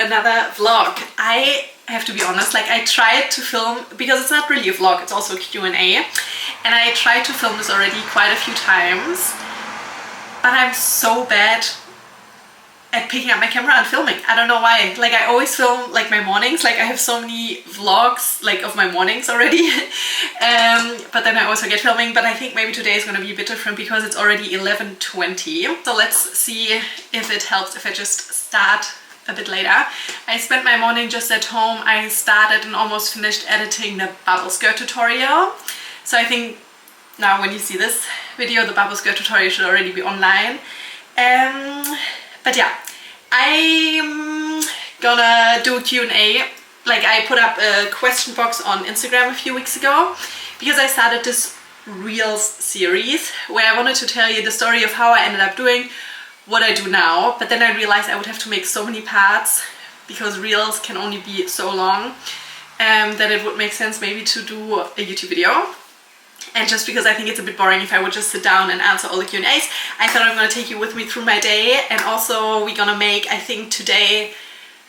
another vlog. I have to be honest, like I tried to film, because it's not really a vlog, it's also a Q&A, and I tried to film this already quite a few times, but I'm so bad at picking up my camera and filming. I don't know why. Like I always film like my mornings, like I have so many vlogs like of my mornings already. But then I also get filming, but I think maybe today is going to be a bit different because it's already 11:20. So let's see if it helps if I just start a bit later. I spent my morning just at home. I started and almost finished editing the bubble skirt tutorial. So I think now when you see this video, the bubble skirt tutorial should already be online. But yeah, I'm gonna do a Q&A. Like I put up a question box on Instagram a few weeks ago because I started this Reels series where I wanted to tell you the story of how I ended up doing what I do now. But then I realized I would have to make so many parts because Reels can only be so long, that it would make sense maybe to do a YouTube video. And just because I think it's a bit boring if I would just sit down and answer all the Q&As, I thought I'm going to take you with me through my day. And also we're going to make, I think today,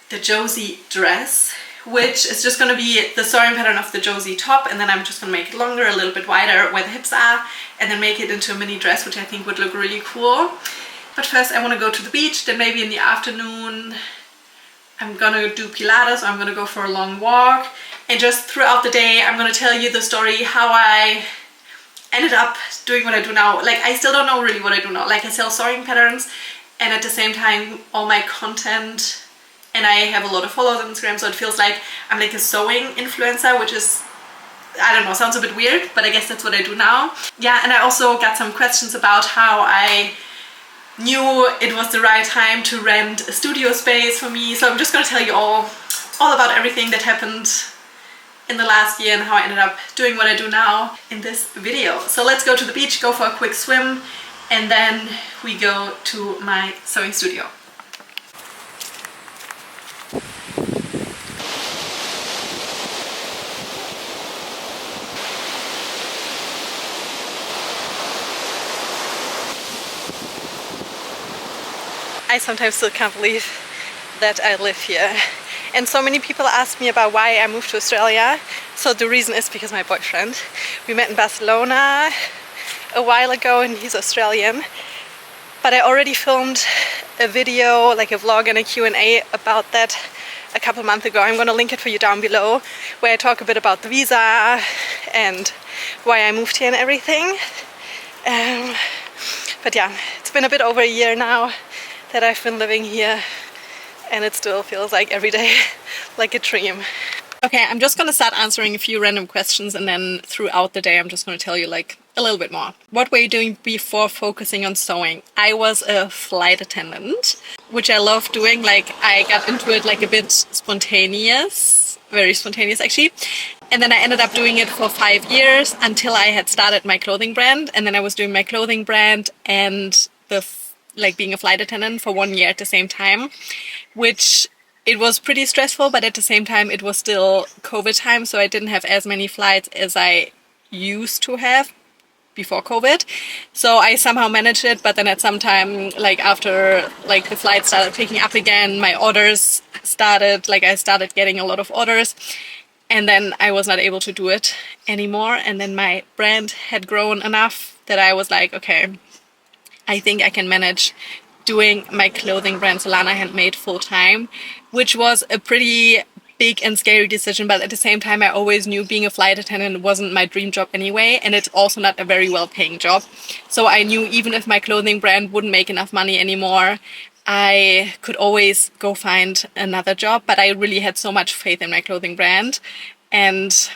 the Josie dress, which is just going to be the sewing pattern of the Josie top, and then I'm just going to make it longer, a little bit wider where the hips are, and then make it into a mini dress, which I think would look really cool. But first I want to go to the beach, then maybe in the afternoon I'm going to do Pilates, or I'm going to go for a long walk. And just throughout the day I'm going to tell you the story how I ended up doing what I do now. Like I still don't know really what I do now. Like I sell sewing patterns, and at the same time all my content, and I have a lot of followers on Instagram, so it feels like I'm like a sewing influencer, which is, I don't know, sounds a bit weird, but I guess that's what I do now. Yeah, and I also got some questions about how I knew it was the right time to rent a studio space for me. So I'm just gonna tell you all about everything that happened in the last year and how I ended up doing what I do now in this video. So let's go to the beach, go for a quick swim, and then we go to my sewing studio. I sometimes still can't believe that I live here. And so many people ask me about why I moved to Australia. So the reason is because my boyfriend. We met in Barcelona a while ago and he's Australian. But I already filmed a video, like a vlog and a Q&A about that a couple months ago. I'm going to link it for you down below, where I talk a bit about the visa and why I moved here and everything. But yeah, it's been a bit over a year now that I've been living here, and it still feels like every day like a dream. Okay, I'm just gonna start answering a few random questions, and then throughout the day I'm just gonna tell you like a little bit more. What were you doing before focusing on sewing? I was a flight attendant, which I love doing. Like I got into it like a bit spontaneous, very spontaneous actually. And then I ended up doing it for 5 years until I had started my clothing brand. And then I was doing my clothing brand and being a flight attendant for 1 year at the same time, which it was pretty stressful, but at the same time it was still COVID time, so I didn't have as many flights as I used to have before COVID. So I somehow managed it, but then at some time, like after like the flights started picking up again, my orders started, like I started getting a lot of orders, and then I was not able to do it anymore. And then my brand had grown enough that I was like, okay, I think I can manage doing my clothing brand Solana Handmade full time, which was a pretty big and scary decision, but at the same time I always knew being a flight attendant wasn't my dream job anyway, and it's also not a very well paying job. So I knew even if my clothing brand wouldn't make enough money anymore, I could always go find another job. But I really had so much faith in my clothing brand, and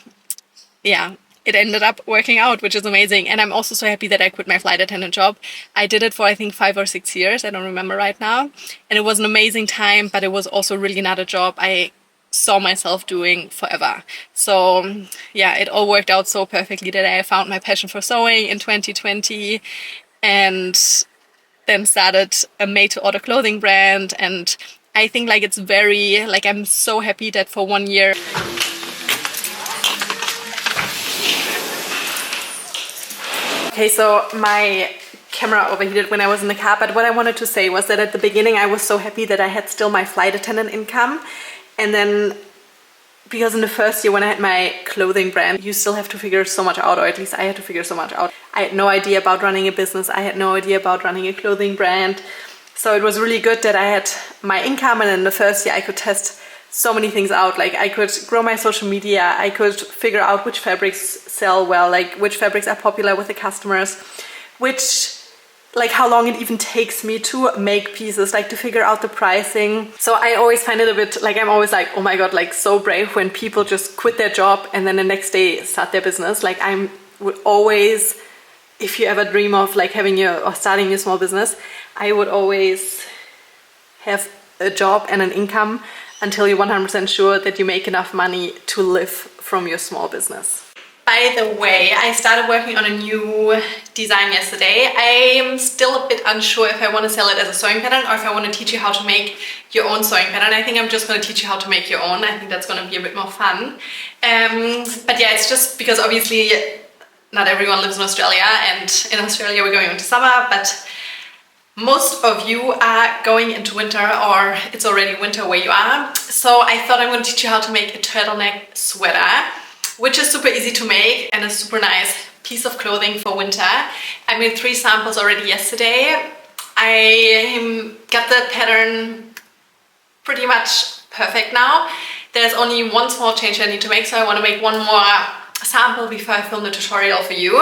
yeah, it ended up working out, which is amazing. And I'm also so happy that I quit my flight attendant job. I did it for I think 5 or 6 years, I don't remember right now, and it was an amazing time, but it was also really not a job I saw myself doing forever. So yeah, it all worked out so perfectly that I found my passion for sewing in 2020 and then started a made-to-order clothing brand. And I think like it's very, like I'm so happy that for 1 year Okay, so my camera overheated when I was in the car, but what I wanted to say was that at the beginning I was so happy that I had still my flight attendant income. And then, because in the first year when I had my clothing brand, you still have to figure so much out, or at least I had to figure so much out. I had no idea about running a business. I had no idea about running a clothing brand. So it was really good that I had my income, and in the first year I could test so many things out. Like I could grow my social media, I could figure out which fabrics sell well, like which fabrics are popular with the customers, like how long it even takes me to make pieces, like to figure out the pricing. So I always find it a bit like, I'm always like, oh my god, like so brave when people just quit their job and then the next day start their business. Like I would always, if you ever dream of like having or starting a small business, I would always have a job and an income until you're 100% sure that you make enough money to live from your small business. By the way, I started working on a new design yesterday. I'm still a bit unsure if I want to sell it as a sewing pattern or if I want to teach you how to make your own sewing pattern. I think I'm just going to teach you how to make your own. I think that's going to be a bit more fun. But yeah, it's just because obviously not everyone lives in Australia, and in Australia we're going into summer, but most of you are going into winter, or it's already winter where you are. So I thought I'm going to teach you how to make a turtleneck sweater, which is super easy to make and a super nice piece of clothing for winter. I made 3 samples already yesterday. I got the pattern pretty much perfect now. There's only one small change I need to make, so I want to make one more sample before I film the tutorial for you.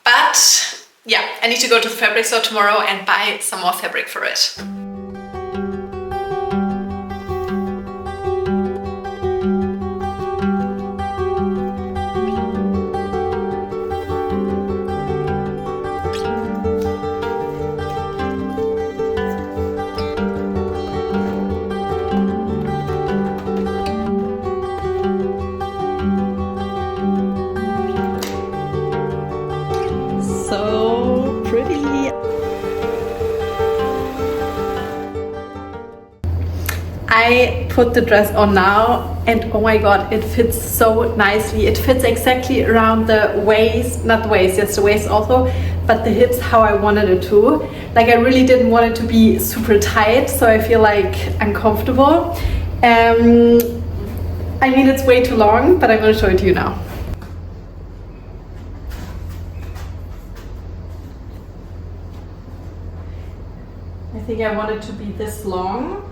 But yeah, I need to go to the fabric store tomorrow and buy some more fabric for it. I put the dress on now and oh my god, it fits so nicely. It fits exactly around the waist, not the waist, yes the waist also, but the hips how I wanted it to. Like I really didn't want it to be super tight, so I feel like I'm comfortable. I mean it's way too long, but I'm going to show it to you now. I think I want it to be this long.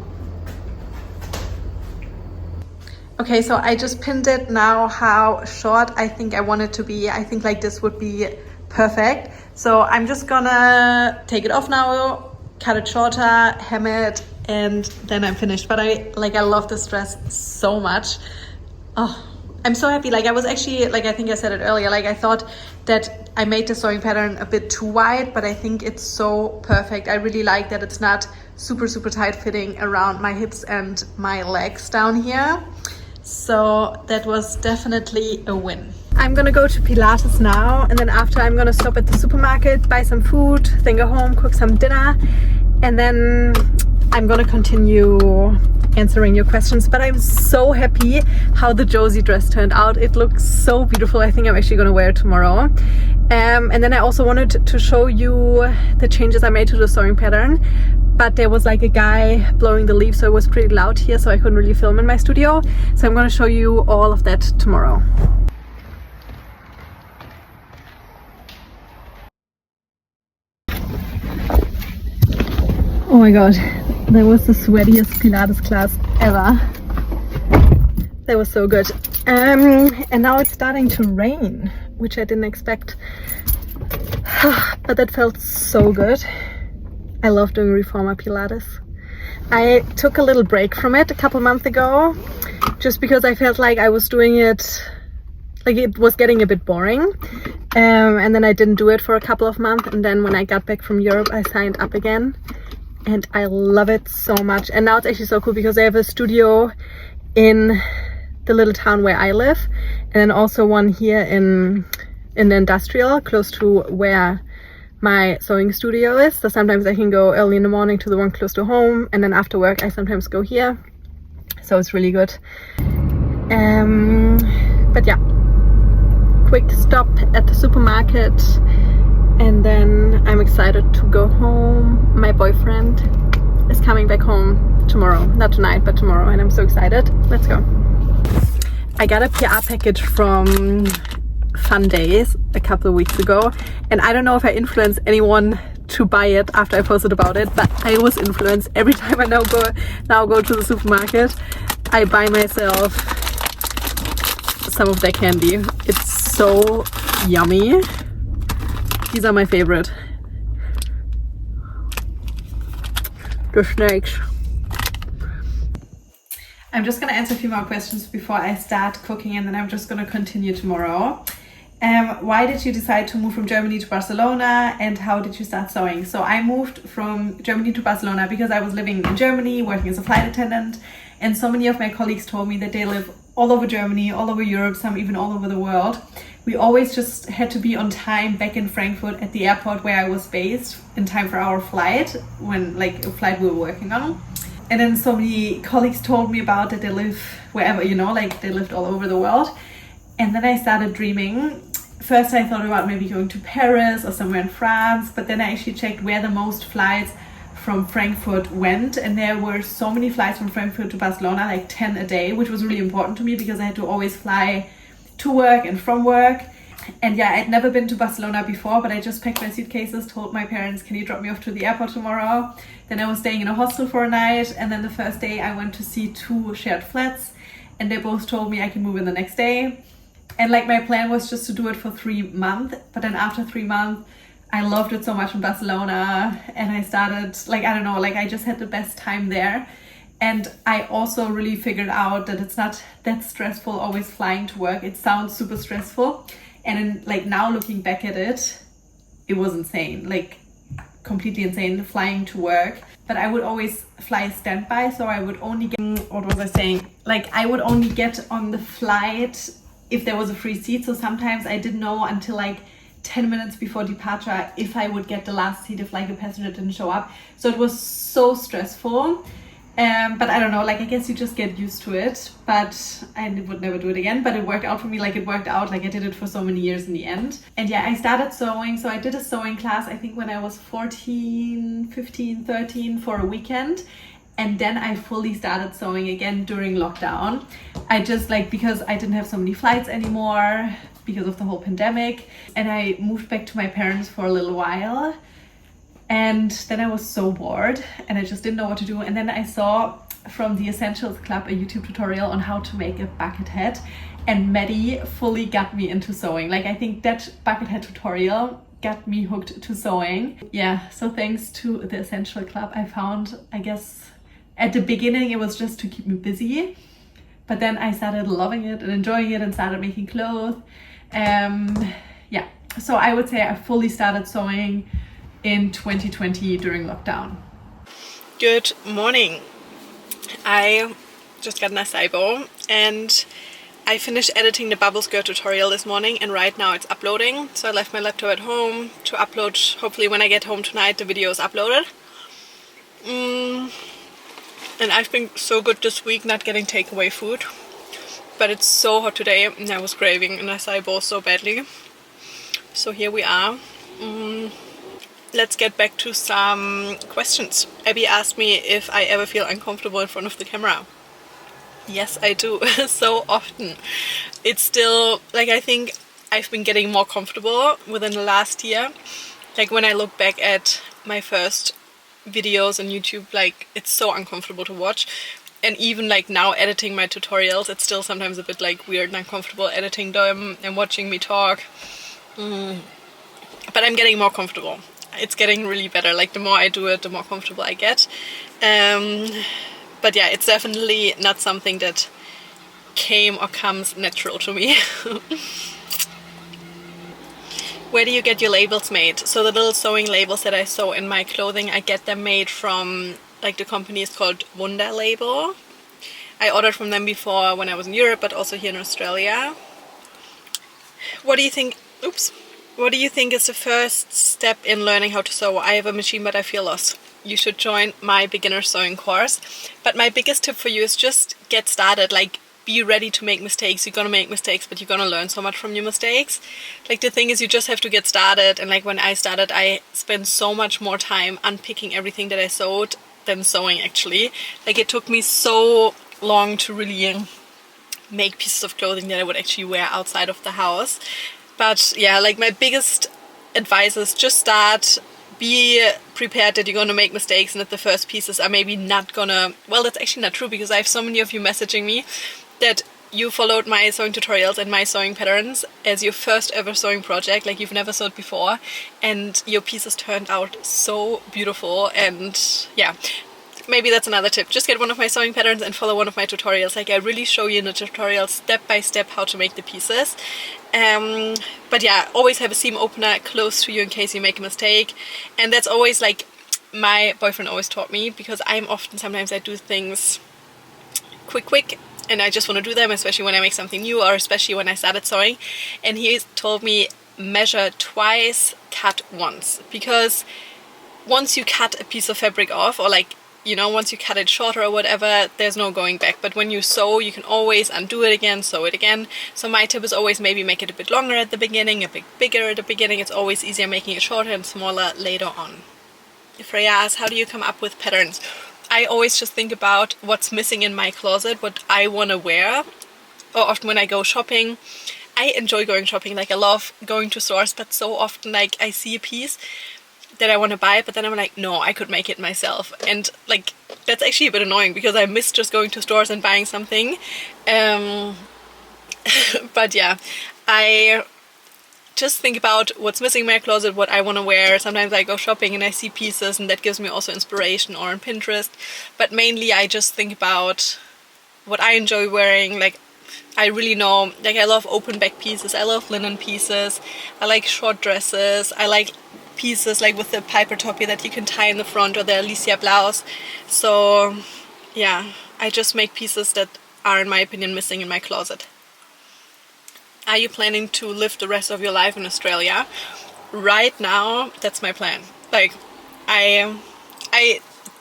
Okay, so I just pinned it now how short I think I want it to be. I think like this would be perfect. So I'm just gonna take it off now, cut it shorter, hem it, and then I'm finished. But I love this dress so much. Oh, I'm so happy. Like I was actually, like I think I said it earlier, like I thought that I made the sewing pattern a bit too wide, but I think it's so perfect. I really like that it's not super tight fitting around my hips and my legs down here. So that was definitely a win. I'm gonna go to Pilates now, and then after I'm gonna stop at the supermarket, buy some food, then go home, cook some dinner, and then I'm gonna continue answering your questions. But I'm so happy how the Josie dress turned out. It looks so beautiful. I think I'm actually gonna wear it tomorrow. And then I also wanted to show you the changes I made to the sewing pattern. But there was like a guy blowing the leaves, so it was pretty loud here, so I couldn't really film in my studio. So I'm going to show you all of that tomorrow. Oh my god, that was the sweatiest Pilates class ever. That was so good. And now it's starting to rain, which I didn't expect. But that felt so good. I love doing reformer Pilates. I took a little break from it a couple months ago, just because I felt like I was doing it, like it was getting a bit boring. And then I didn't do it for a couple of months. And then when I got back from Europe, I signed up again. And I love it so much. And now it's actually so cool because I have a studio in the little town where I live. And then also one here in the industrial, close to where my sewing studio is. So sometimes I can go early in the morning to the one close to home, and then after work I sometimes go here. So it's really good. But yeah, quick stop at the supermarket, and then I'm excited to go home. My boyfriend is coming back home tomorrow, not tonight but tomorrow, and I'm so excited. Let's go. I got a PR package from Fun Days a couple of weeks ago, and I don't know if I influenced anyone to buy it after I posted about it, but I was influenced. Every time I now go to the supermarket, I buy myself some of their candy. It's so yummy. These are my favorite. The snakes. I'm just gonna answer a few more questions before I start cooking, and then I'm just gonna continue tomorrow. Why did you decide to move from Germany to Barcelona, and how did you start sewing? So I moved from Germany to Barcelona because I was living in Germany, working as a flight attendant, and so many of my colleagues told me that they live all over Germany, all over Europe, some even all over the world. We always just had to be on time back in Frankfurt at the airport where I was based in time for our flight, when like a flight we were working on. And then so many colleagues told me about that they live wherever, you know, like they lived all over the world. And then I started dreaming. First I thought about maybe going to Paris or somewhere in France, but then I actually checked where the most flights from Frankfurt went, and there were so many flights from Frankfurt to Barcelona, like 10 a day, which was really important to me because I had to always fly to work and from work. And yeah, I'd never been to Barcelona before, but I just packed my suitcases, told my parents, can you drop me off to the airport tomorrow? Then I was staying in a hostel for a night, and then the first day I went to see 2 shared flats, and they both told me I can move in the next day. And like my plan was just to do it for 3 months, but then after 3 months I loved it so much in Barcelona, and I started, like, I don't know, like I just had the best time there. And I also really figured out that it's not that stressful always flying to work. It sounds super stressful, and in, like now looking back at it, it was insane, like completely insane flying to work. But I would always fly standby, so I would only get, what was I saying? Like I would only get on the flight if there was a free seat. So sometimes I didn't know until like 10 minutes before departure if I would get the last seat if like a passenger didn't show up. So it was so stressful. But I don't know, like I guess you just get used to it, but I would never do it again. But it worked out for me, like it worked out, like I did it for so many years in the end. And yeah, I started sewing. So I did a sewing class, I think when I was 14, 15, 13 for a weekend. And then I fully started sewing again during lockdown. I just like, because I didn't have so many flights anymore because of the whole pandemic. And I moved back to my parents for a little while. And then I was so bored and I just didn't know what to do. And then I saw from the Essentials Club a YouTube tutorial on how to make a bucket hat. And Maddie fully got me into sewing. Like I think that bucket hat tutorial got me hooked to sewing. Yeah, so thanks to the Essential Club, I found, I guess, at the beginning it was just to keep me busy, but then I started loving it and enjoying it and started making clothes. Yeah, so I would say I fully started sewing in 2020 during lockdown. Good morning. I just got an acai bowl and I finished editing the bubble skirt tutorial this morning, and right now it's uploading. So I left my laptop at home to upload. Hopefully when I get home tonight the video is uploaded. And I've been so good this week not getting takeaway food, but it's so hot today and I was craving an acai bowl so badly. So here we are. Let's get back to some questions. Abby asked me if I ever feel uncomfortable in front of the camera. Yes, I do. So often. It's still, like, I think I've been getting more comfortable within the last year. Like when I look back at my first videos on YouTube, like it's so uncomfortable to watch. And even like now editing my tutorials, it's still sometimes a bit like weird and uncomfortable editing them and watching me talk. But I'm getting more comfortable. It's getting really better. Like the more I do it, the more comfortable I get. But yeah, it's definitely not something that came or comes natural to me. Where do you get your labels made? So the little sewing labels that I sew in my clothing, I get them made from, like, the company is called Wunda Label. I ordered from them before when I was in Europe, but also here in Australia. What do you think? Oops. What do you think is the first step in learning how to sew? I have a machine, but I feel lost. You should join my beginner sewing course. But my biggest tip for you is just get started. Like, be ready to make mistakes. You're gonna make mistakes, but you're gonna learn so much from your mistakes. Like, the thing is, you just have to get started. And like, when I started, I spent so much more time unpicking everything that I sewed than sewing, actually. Like, it took me so long to really make pieces of clothing that I would actually wear outside of the house. But yeah, like, my biggest advice is just start. Be prepared that you're gonna make mistakes and that the first pieces are maybe not gonna... Well, that's actually not true, because I have so many of you messaging me that you followed my sewing tutorials and my sewing patterns as your first ever sewing project, like you've never sewed before, and your pieces turned out so beautiful. And yeah, maybe that's another tip. Just get one of my sewing patterns and follow one of my tutorials. Like, I really show you in the tutorial step by step how to make the pieces. But yeah, always have a seam opener close to you in case you make a mistake. And that's always, like, my boyfriend always taught me, because sometimes I do things quick and I just want to do them, especially when I make something new, or especially when I started sewing. And he told me, measure twice, cut once, because once you cut a piece of fabric off, or like, you know, once you cut it shorter or whatever, there's no going back. But when you sew, you can always undo it again, sew it again. So my tip is always maybe make it a bit longer at the beginning, a bit bigger at the beginning. It's always easier making it shorter and smaller later on. Freya asks, how do you come up with patterns? I always just think about what's missing in my closet, what I want to wear. Or often when I go shopping, I enjoy going shopping. Like, I love going to stores, but so often, like, I see a piece that I want to buy, but then I'm like, no, I could make it myself. And like, that's actually a bit annoying, because I miss just going to stores and buying something. But yeah, I just think about what's missing in my closet, what I want to wear. Sometimes I go shopping and I see pieces, and that gives me also inspiration, or on Pinterest. But mainly I just think about what I enjoy wearing. Like, I really know, like, I love open back pieces, I love linen pieces, I like short dresses, I like pieces like with the Piper toppy that you can tie in the front, or the Alicia blouse. So yeah, I just make pieces that are, in my opinion, missing in my closet. Are you planning to live the rest of your life in Australia? Right now, that's my plan. Like, I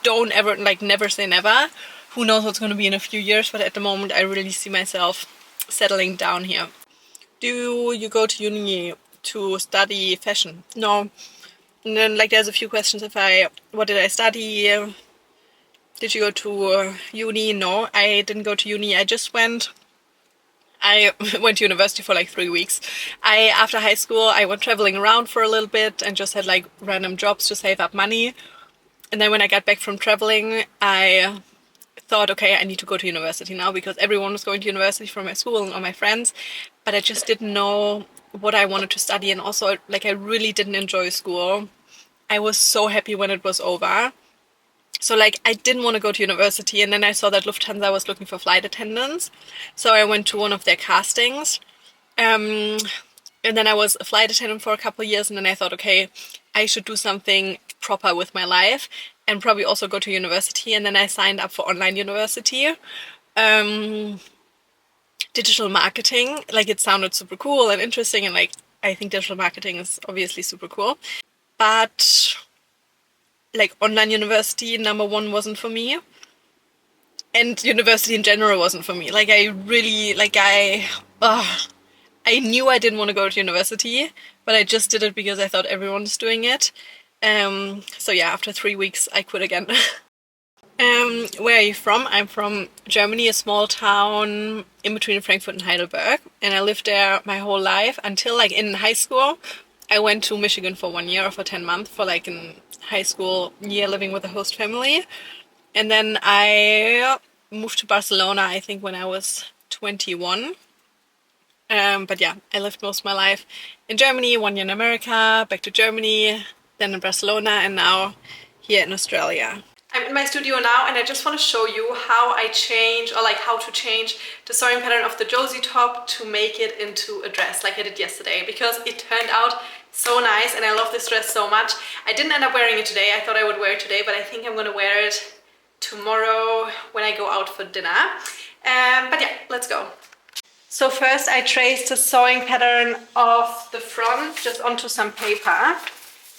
don't ever, like, never say never. Who knows what's going to be in a few years, but at the moment I really see myself settling down here. Do you go to uni to study fashion? No. And then, like, there's a few questions. What did I study? Did you go to uni? No, I didn't go to uni. I went to university for like 3 weeks. After high school, I went traveling around for a little bit and just had like random jobs to save up money. And then when I got back from traveling, I thought, okay, I need to go to university now, because everyone was going to university from my school and all my friends, but I just didn't know what I wanted to study. And also, like, I really didn't enjoy school. I was so happy when it was over. So like, I didn't want to go to university, and then I saw that Lufthansa was looking for flight attendants. So I went to one of their castings. And then I was a flight attendant for a couple of years, and then I thought, okay, I should do something proper with my life and probably also go to university. And then I signed up for online university. Digital marketing, like, it sounded super cool and interesting, and like, I think digital marketing is obviously super cool. But like, online university, number one, wasn't for me. And university in general wasn't for me. Like, I really, like, I knew I didn't want to go to university, but I just did it because I thought everyone was doing it. So yeah, after 3 weeks, I quit again. Where are you from? I'm from Germany, a small town in between Frankfurt and Heidelberg. And I lived there my whole life until, like, in high school. I went to Michigan for 1 year, or for 10 months, for like an high school year living with a host family. And then I moved to Barcelona, I think, when I was 21. But yeah, I lived most of my life in Germany, 1 year in America, back to Germany, then in Barcelona, and now here in Australia. I'm in my studio now, and I just want to show you how I change, or like how to change the sewing pattern of the Josie top to make it into a dress, like I did yesterday, because it turned out so nice and I love this dress so much. I didn't end up wearing it today. I thought I would wear it today, but I think I'm gonna wear it tomorrow when I go out for dinner. But yeah, let's go. So first I traced the sewing pattern of the front just onto some paper.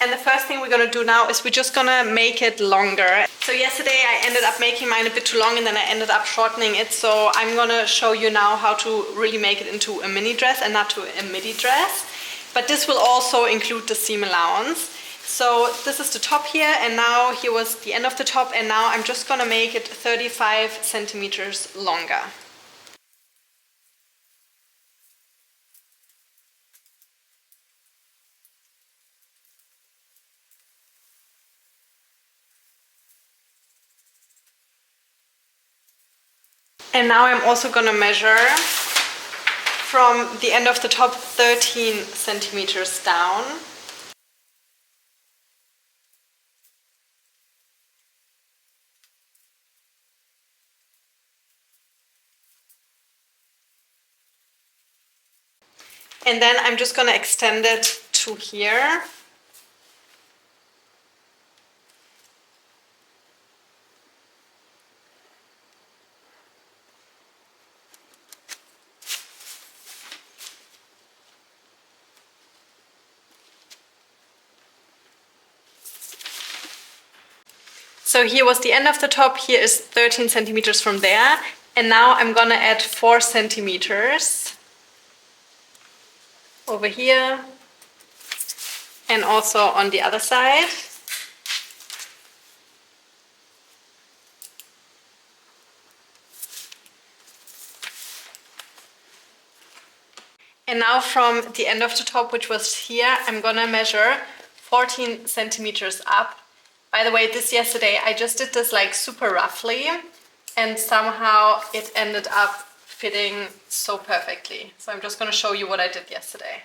And the first thing we're gonna do now is we're just gonna make it longer. So yesterday I ended up making mine a bit too long and then I ended up shortening it. So I'm gonna show you now how to really make it into a mini dress and not to a midi dress. But this will also include the seam allowance. So this is the top here, and now here was the end of the top, and now I'm just gonna make it 35 centimeters longer. And now I'm also gonna measure from the end of the top 13 centimeters down. And then I'm just gonna extend it to here. So here was the end of the top, here is 13 centimeters from there. And now I'm gonna add 4 centimeters over here and also on the other side. And now from the end of the top, which was here, I'm gonna measure 14 centimeters up. By the way, this yesterday, I just did this like super roughly and somehow it ended up fitting so perfectly. So I'm just gonna show you what I did yesterday.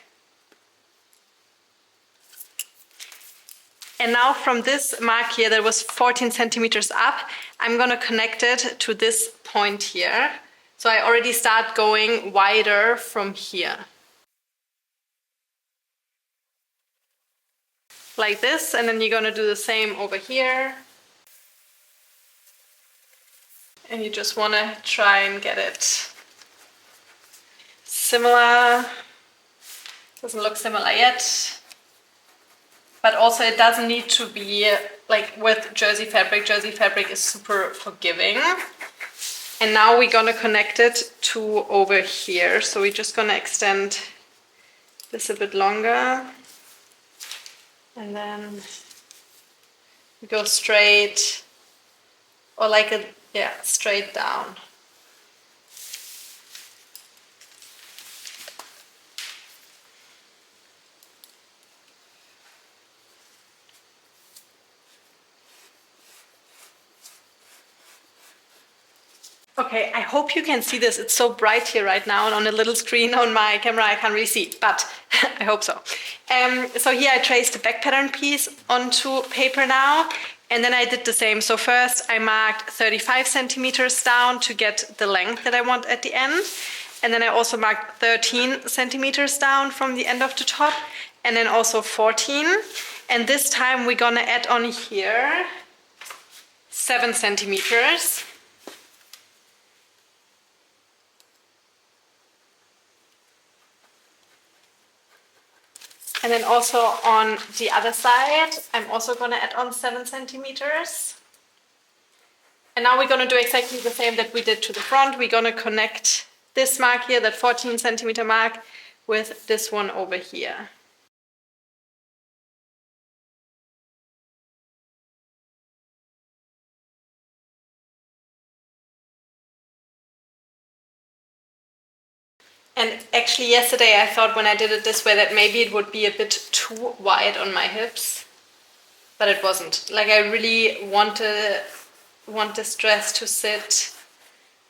And now from this mark here that was 14 centimeters up, I'm gonna connect it to this point here. So I already start going wider from here. Like this, and then you're gonna do the same over here. And you just wanna try and get it similar. Doesn't look similar yet. But also it doesn't need to be like with jersey fabric. Jersey fabric is super forgiving. And now we're gonna connect it to over here. So we're just gonna extend this a bit longer. And then we go straight, or like a, yeah, straight down. Okay, I hope you can see this. It's so bright here right now, and on a little screen on my camera I can't really see, but I hope so. So here I traced the back pattern piece onto paper now, and then I did the same. So first I marked 35 centimeters down to get the length that I want at the end. And then I also marked 13 centimeters down from the end of the top, and then also 14. And this time we're gonna add on here 7 centimeters. And then also on the other side, I'm also gonna add on 7 centimeters. And now we're gonna do exactly the same that we did to the front. We're gonna connect this mark here, that 14 centimeter mark, with this one over here. And actually yesterday I thought when I did it this way that maybe it would be a bit too wide on my hips, but it wasn't. Like I really want this dress to sit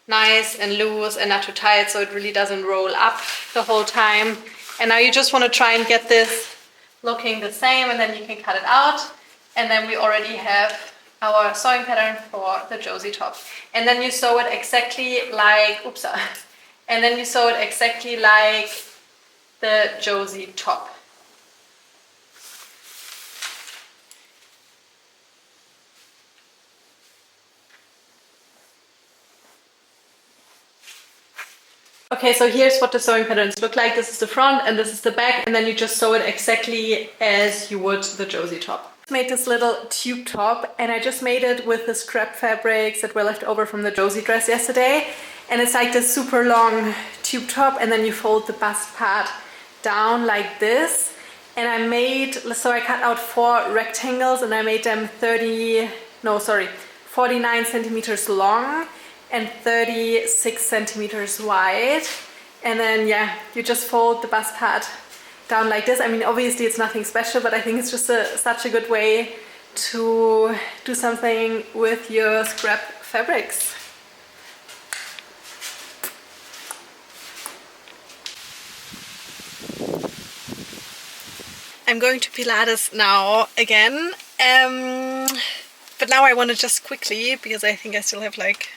nice and loose and not too tight, so it really doesn't roll up the whole time. And now you just want to try and get this looking the same, and then you can cut it out. And then we already have our sewing pattern for the Josie top. And then you sew it exactly like, oops, and then you sew it exactly like the Josie top. Okay, so here's what the sewing patterns look like. This is the front and this is the back, and then you just sew it exactly as you would the Josie top. I made this little tube top, and I just made it with the scrap fabrics that were left over from the Josie dress yesterday. And it's like this super long tube top, and then you fold the bust part down like this. And I made, so I cut out 4 rectangles, and I made them 49 centimeters long and 36 centimeters wide. And then yeah, you just fold the bust part down like this. I mean, obviously it's nothing special, but I think it's just such a good way to do something with your scrap fabrics. I'm going to Pilates now again, but now I want to just quickly, because I think I still have like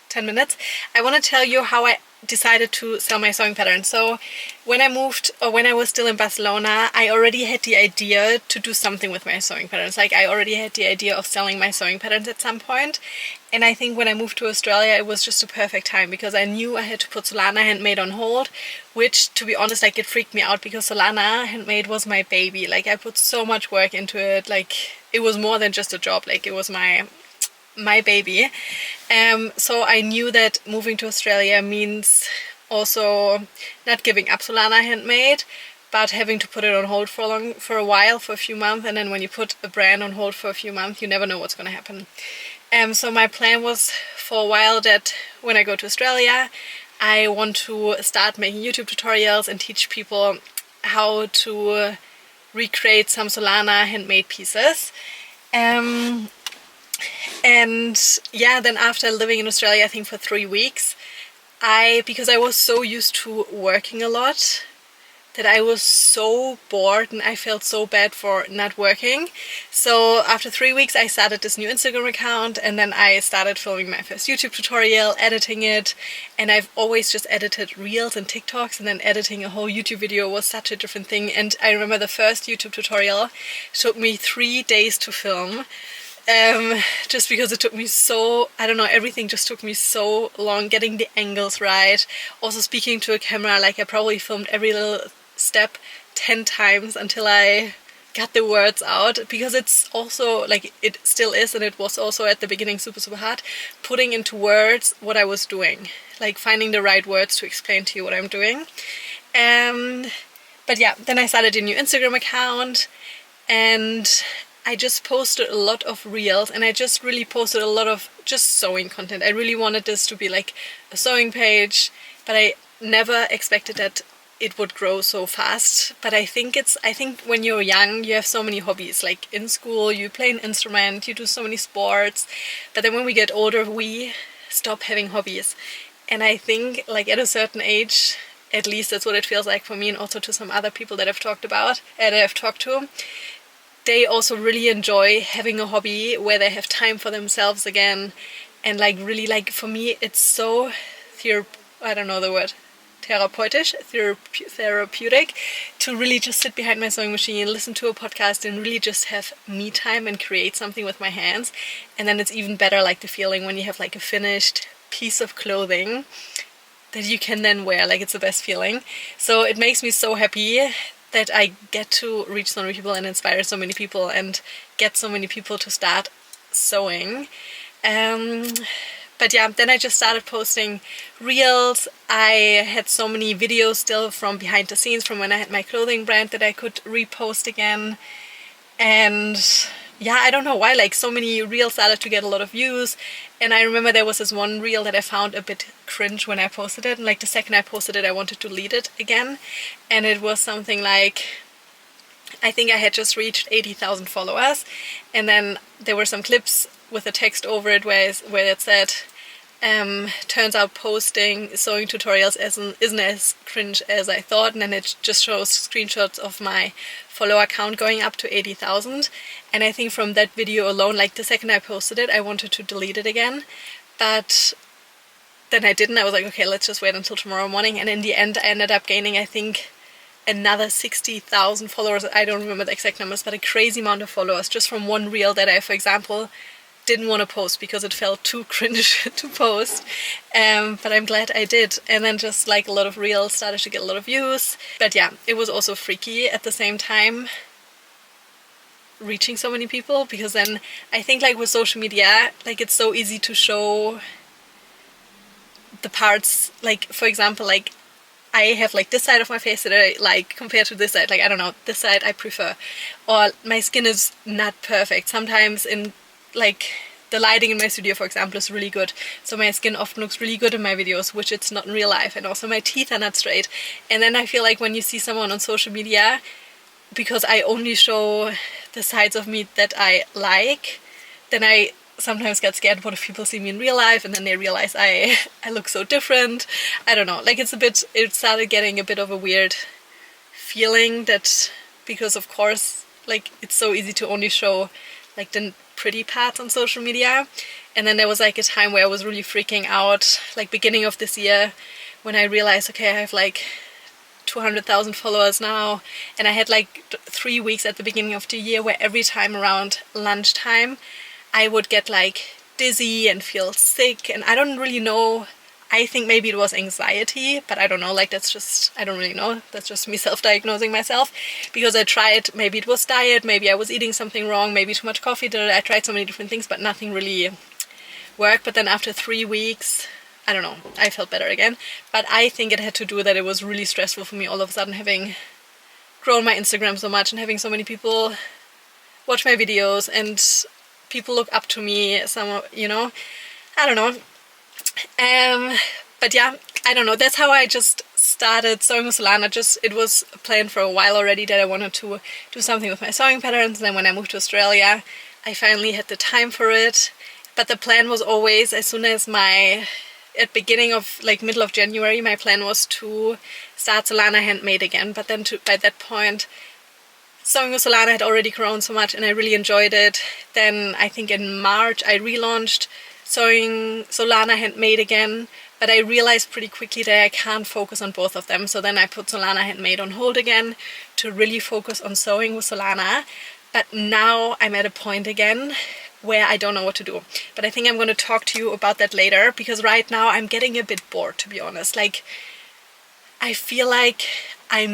10 minutes, I want to tell you how I decided to sell my sewing pattern. So when I moved, or when I was still in Barcelona, I already had the idea to do something with my sewing patterns. Like I already had the idea of selling my sewing patterns at some point. And I think when I moved to Australia, it was just a perfect time, because I knew I had to put Solana Handmade on hold, which, to be honest, like it freaked me out, because Solana Handmade was my baby. Like I put so much work into it. Like it was more than just a job. Like it was my baby. So I knew that moving to Australia means also not giving up Solana Handmade, but having to put it on hold for a while, for a few months. And then when you put a brand on hold for a few months, you never know what's going to happen. So my plan was for a while that when I go to Australia, I want to start making YouTube tutorials and teach people how to recreate some Solana handmade pieces. And yeah, then after living in Australia, I think for 3 weeks, because I was so used to working a lot, that I was so bored and I felt so bad for not working. So after 3 weeks, I started this new Instagram account, and then I started filming my first YouTube tutorial, editing it. And I've always just edited reels and TikToks, and then editing a whole YouTube video was such a different thing. And I remember the first YouTube tutorial took me 3 days to film. Just because it took me so, I don't know, everything just took me so long, getting the angles right. Also speaking to a camera, like I probably filmed every little step 10 times until I got the words out, because it's also, like it still is, and it was also at the beginning super hard, putting into words what I was doing, like finding the right words to explain to you what I'm doing. But yeah, then I started a new Instagram account, and I just posted a lot of reels, and I just really posted a lot of just sewing content. I really wanted this to be like a sewing page, but I never expected that it would grow so fast. But I think when you're young, you have so many hobbies. Like in school, you play an instrument, you do so many sports, but then when we get older, we stop having hobbies. And I think like at a certain age, at least that's what it feels like for me, and also to some other people that I've talked to, they also really enjoy having a hobby where they have time for themselves again. And like really, like for me, it's so therapeutic to really just sit behind my sewing machine, listen to a podcast, and really just have me time and create something with my hands. And then it's even better, like the feeling when you have like a finished piece of clothing that you can then wear. Like it's the best feeling. So it makes me so happy that I get to reach so many people and inspire so many people and get so many people to start sewing. But yeah, then I just started posting reels. I had so many videos still from behind the scenes from when I had my clothing brand that I could repost again. And yeah, I don't know why, like so many reels started to get a lot of views. And I remember there was this one reel that I found a bit cringe when I posted it. And like the second I posted it, I wanted to delete it again. And it was something like, I think I had just reached 80,000 followers. And then there were some clips with a text over it where it said, turns out posting sewing tutorials isn't as cringe as I thought. And then it just shows screenshots of my follower count going up to 80,000. And I think from that video alone, like the second I posted it, I wanted to delete it again. But then I didn't. I was like, okay, let's just wait until tomorrow morning. And in the end, I ended up gaining, I think, another 60,000 followers. I don't remember the exact numbers, but a crazy amount of followers just from one reel that I, for example, didn't want to post because it felt too cringe to post, but I'm glad I did. And then just like a lot of reels started to get a lot of views. But yeah, it was also freaky at the same time reaching so many people, because then I think like with social media, like it's so easy to show the parts, like for example, like I have like this side of my face that I like compared to this side, like I don't know, this side I prefer, or my skin is not perfect. Sometimes in like the lighting in my studio, for example, is really good, so my skin often looks really good in my videos, which it's not in real life. And also my teeth are not straight. And then I feel like when you see someone on social media, because I only show the sides of me that I like, then I sometimes get scared what if people see me in real life and then they realize I look so different. I don't know, like it started getting a bit of a weird feeling, that because of course like it's so easy to only show like the pretty parts on social media. And then there was like a time where I was really freaking out, like beginning of this year, when I realized, okay, I have like 200,000 followers now, and I had like 3 weeks at the beginning of the year where every time around lunchtime I would get like dizzy and feel sick, and I don't really know, I think maybe it was anxiety, but I don't know, like that's just, I don't really know, that's just me self-diagnosing myself, because I tried, maybe it was diet, maybe I was eating something wrong, maybe too much coffee, I tried so many different things, but nothing really worked. But then after 3 weeks, I don't know, I felt better again. But I think it had to do that it was really stressful for me all of a sudden, having grown my Instagram so much and having so many people watch my videos and people look up to me, some, you know, I don't know. But yeah, I don't know, that's how I just started sewing with Solana. Just, it was planned for a while already that I wanted to do something with my sewing patterns. And then when I moved to Australia, I finally had the time for it. But the plan was always, as soon as at beginning of like middle of January, my plan was to start Solana Handmade again. But then by that point, sewing with Solana had already grown so much and I really enjoyed it. Then I think in March I relaunched sewing Solana Handmade again, but I realized pretty quickly that I can't focus on both of them. So then I put Solana Handmade on hold again to really focus on sewing with Solana. But now I'm at a point again where I don't know what to do. But I think I'm going to talk to you about that later, because right now I'm getting a bit bored, to be honest. Like, I feel like I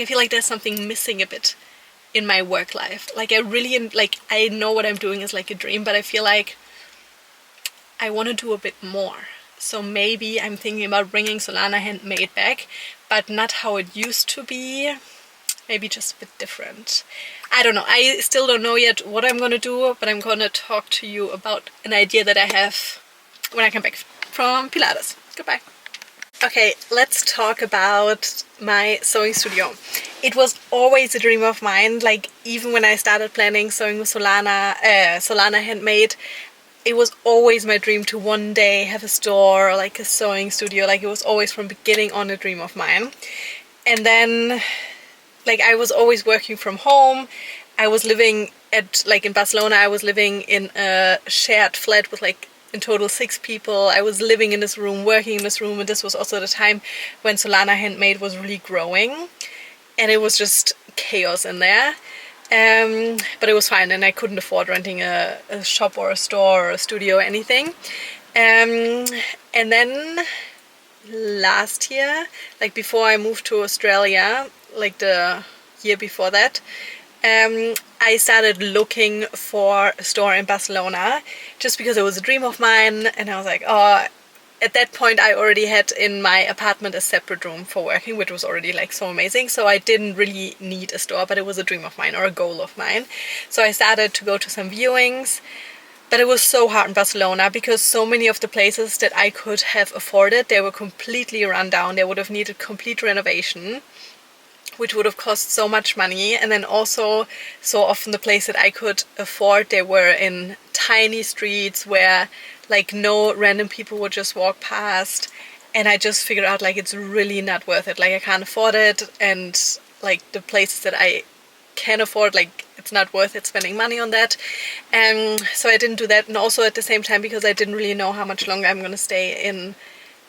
feel like there's something missing a bit in my work life. Like, I know what I'm doing is like a dream, but I feel like I want to do a bit more. So maybe I'm thinking about bringing Solana Handmade back, but not how it used to be. Maybe just a bit different. I don't know. I still don't know yet what I'm going to do, but I'm going to talk to you about an idea that I have when I come back from Pilates. Goodbye. Okay, let's talk about my sewing studio. It was always a dream of mine. Like, even when I started planning sewing with Solana Handmade, it was always my dream to one day have a store or like a sewing studio. Like, it was always from beginning on a dream of mine. And then, like, I was always working from home. I was living in Barcelona, I was living in a shared flat with like in total 6 people. I was living in this room, working in this room, and this was also the time when Solana Handmade was really growing. And it was just chaos in there. But it was fine, and I couldn't afford renting a shop or a store or a studio or anything. And then last year, like before I moved to Australia, like the year before that, I started looking for a store in Barcelona just because it was a dream of mine. And I was like, oh, at that point I already had in my apartment a separate room for working, which was already like so amazing. So I didn't really need a store, but it was a dream of mine or a goal of mine. So I started to go to some viewings. But it was so hard in Barcelona because so many of the places that I could have afforded, they were completely run down. They would have needed complete renovation, which would have cost so much money. And then also, so often the place that I could afford, they were in tiny streets where like no random people would just walk past. And I just figured out like it's really not worth it. Like, I can't afford it, and like the places that I can afford, like it's not worth it spending money on that. So I didn't do that. And also at the same time, because I didn't really know how much longer I'm gonna stay in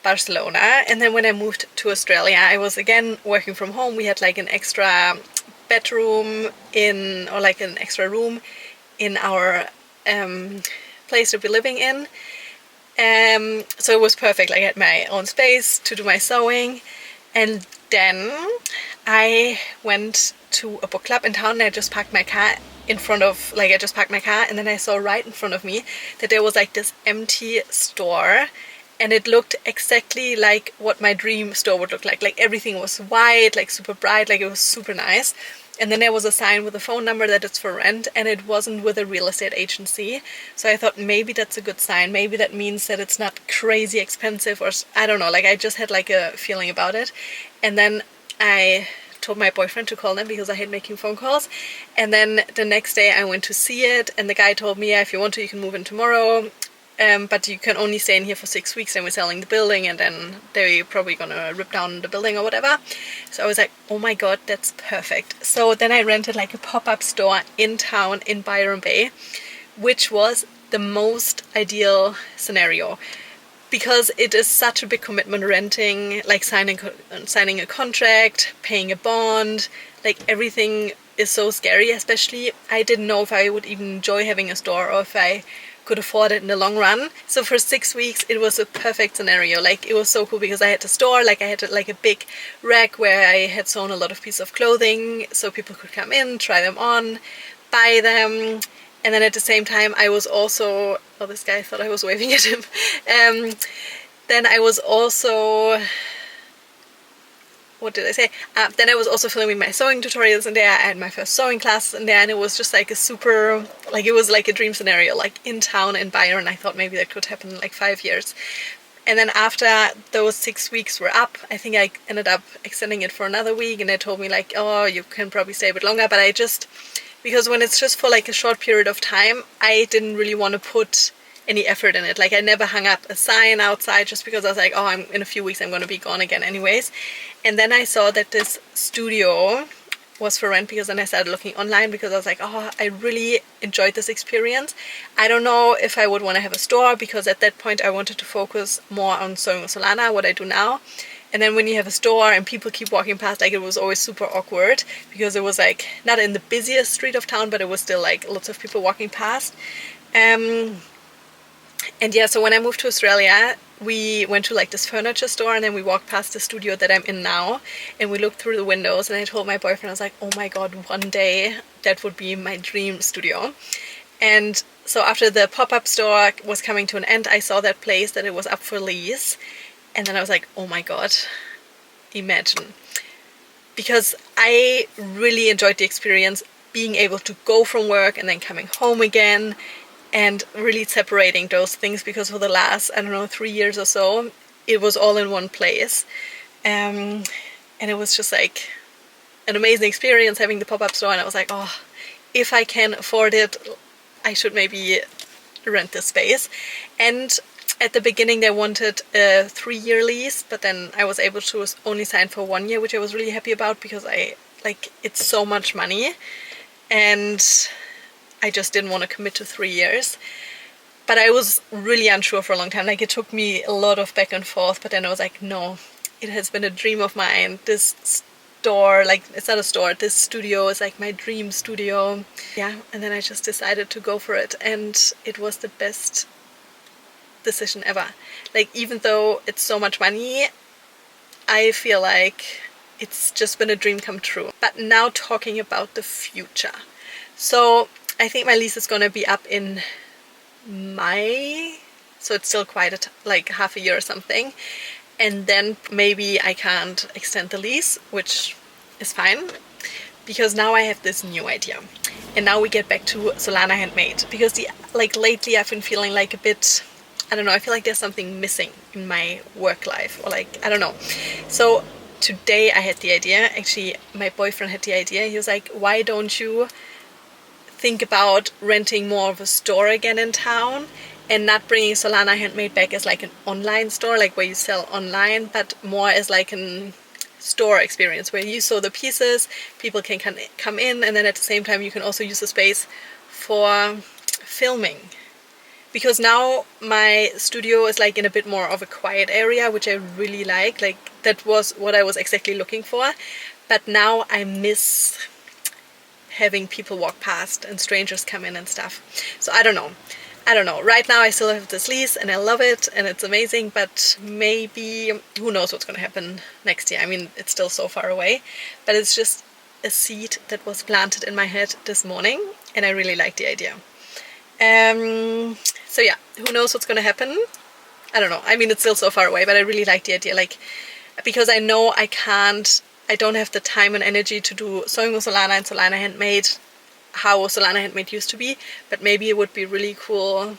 Barcelona. And then when I moved to Australia, I was again working from home. We had like an extra bedroom or like an extra room in our place to be living in. So it was perfect. Like I had my own space to do my sewing, and then I went to a book club in town and I just parked my car in front of, like I just parked my car, and then I saw right in front of me that there was like this empty store, and it looked exactly like what my dream store would look like. Like everything was white, like super bright, like it was super nice. And then there was a sign with a phone number that it's for rent, and it wasn't with a real estate agency. So I thought maybe that's a good sign. Maybe that means that it's not crazy expensive, or I don't know, like I just had like a feeling about it. And then I told my boyfriend to call them because I hate making phone calls. And then the next day I went to see it, and the guy told me, yeah, if you want to, you can move in tomorrow. But you can only stay in here for 6 weeks, and we're selling the building, and then they're probably gonna rip down the building or whatever. So I was like, oh my god, that's perfect. So then I rented like a pop-up store in town in Byron Bay, which was the most ideal scenario, because it is such a big commitment renting, like signing a contract, paying a bond, like everything is so scary. Especially I didn't know if I would even enjoy having a store or if I could afford it in the long run. So for 6 weeks it was a perfect scenario. Like it was so cool because I had a store, like I had like a big rack where I had sewn a lot of pieces of clothing so people could come in, try them on, buy them. And then at the same time I was also, oh, this guy thought I was waving at him. Then I was also, what did I say? Then I was also filming my sewing tutorials in there. I had my first sewing class in there, and it was just like a super, like it was like a dream scenario, like in town in Byron. I thought maybe that could happen in like 5 years. And then after those 6 weeks were up, I think I ended up extending it for another week, and they told me like, oh, you can probably stay a bit longer. But I just, because when it's just for like a short period of time, I didn't really want to put any effort in it. Like I never hung up a sign outside just because I was like, oh, I'm in a few weeks I'm going to be gone again anyways. And then I saw that this studio was for rent, because then I started looking online, because I was like, oh, I really enjoyed this experience. I don't know if I would want to have a store, because at that point I wanted to focus more on sewing with Solana, what I do now. And then when you have a store and people keep walking past, like it was always super awkward, because it was like not in the busiest street of town, but it was still like lots of people walking past. And yeah, so when I moved to Australia, we went to like this furniture store, and then we walked past the studio that I'm in now, and we looked through the windows, and I told my boyfriend, I was like, oh my god, one day that would be my dream studio. And so after the pop-up store was coming to an end, I saw that place that it was up for lease, and then I was like, oh my god, imagine. Because I really enjoyed the experience, being able to go from work and then coming home again, and really separating those things, because for the last, I don't know, 3 years or so, it was all in one place. And it was just like an amazing experience having the pop-up store, and I was like, oh, if I can afford it, I should maybe rent this space. And at the beginning they wanted a 3-year lease, but then I was able to only sign for 1 year, which I was really happy about, because it's so much money, and I just didn't want to commit to 3 years. But I was really unsure for a long time. Like it took me a lot of back and forth, but then I was like, no, it has been a dream of mine. This store, like it's not a store, this studio is like my dream studio. Yeah, and then I just decided to go for it, and it was the best decision ever. Like even though it's so much money, I feel like it's just been a dream come true. But now talking about the future. So I think my lease is gonna be up in May, so it's still quite like half a year or something, and then maybe I can't extend the lease, which is fine, because now I have this new idea. And now we get back to Solana Handmade, because lately I've been feeling like a bit, I don't know, I feel like there's something missing in my work life, or like, I don't know. So today I had the idea, actually my boyfriend had the idea. He was like, why don't you think about renting more of a store again in town, and not bringing Solana Handmade back as like an online store, like where you sell online, but more as like an store experience where you sew the pieces, people can come in, and then at the same time you can also use the space for filming. Because now my studio is like in a bit more of a quiet area, which I really like that was what I was exactly looking for. But now I miss having people walk past and strangers come in and stuff. So I don't know. Right now I still have this lease and I love it and it's amazing, but maybe, who knows what's going to happen next year. I mean, it's still so far away, but it's just a seed that was planted in my head this morning and I really like the idea. So yeah, who knows what's going to happen. I don't know. I mean, it's still so far away, but I really like the idea, like, because I know I don't have the time and energy to do Sewing with Solana and Solana Handmade how Solana Handmade used to be, but maybe it would be really cool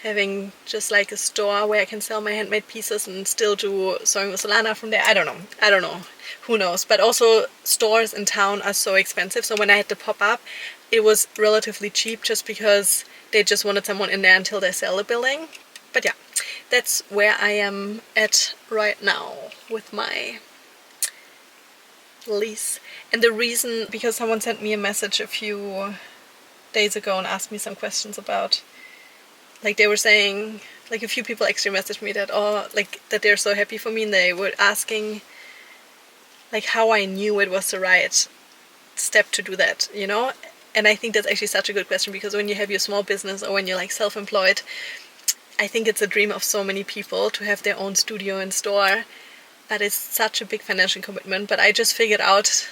having just like a store where I can sell my handmade pieces and still do Sewing with Solana from there. I don't know, who knows. But also stores in town are so expensive, so when I had the pop-up it was relatively cheap just because they just wanted someone in there until they sell the building. But yeah, that's where I am at right now with my lease. And the reason, because someone sent me a message a few days ago and asked me some questions about, like, they were saying, like, a few people actually messaged me that, oh, like, that they're so happy for me, and they were asking, like, how I knew it was the right step to do that, you know? And I think that's actually such a good question, because when you have your small business or when you're like self-employed, I think it's a dream of so many people to have their own studio and store, but it's such a big financial commitment. But I just figured out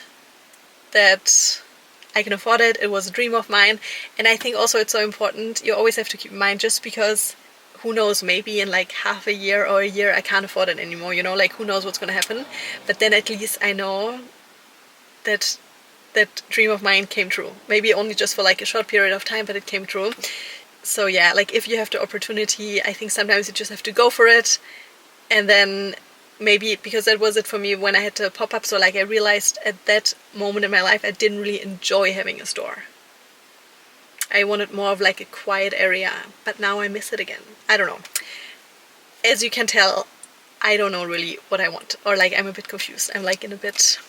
that I can afford it. It was a dream of mine. And I think also it's so important, you always have to keep in mind, just because who knows, maybe in like half a year or a year I can't afford it anymore, you know, like who knows what's going to happen. But then at least I know that that dream of mine came true. Maybe only just for like a short period of time, but it came true. So yeah, like if you have the opportunity, I think sometimes you just have to go for it. And then maybe, because that was it for me when I had to pop up, so like I realized at that moment in my life I didn't really enjoy having a store. I wanted more of like a quiet area, but now I miss it again. I don't know. As you can tell, I don't know really what I want, or like I'm a bit confused. I'm like in a bit,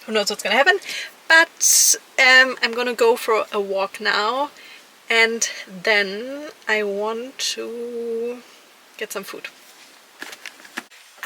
who knows what's gonna happen. But I'm gonna go for a walk now, and then I want to get some food.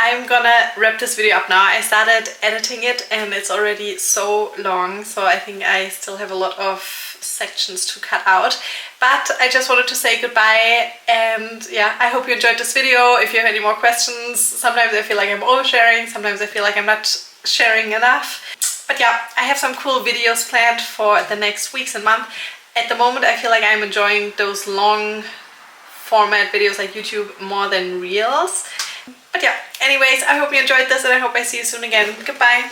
I'm gonna wrap this video up now. I started editing it and it's already so long, so I think I still have a lot of sections to cut out. But I just wanted to say goodbye, and yeah, I hope you enjoyed this video. If you have any more questions, sometimes I feel like I'm oversharing, sometimes I feel like I'm not sharing enough. But yeah, I have some cool videos planned for the next weeks and month. At the moment I feel like I'm enjoying those long format videos like YouTube more than Reels. But yeah, anyways, I hope you enjoyed this and I hope I see you soon again. Goodbye!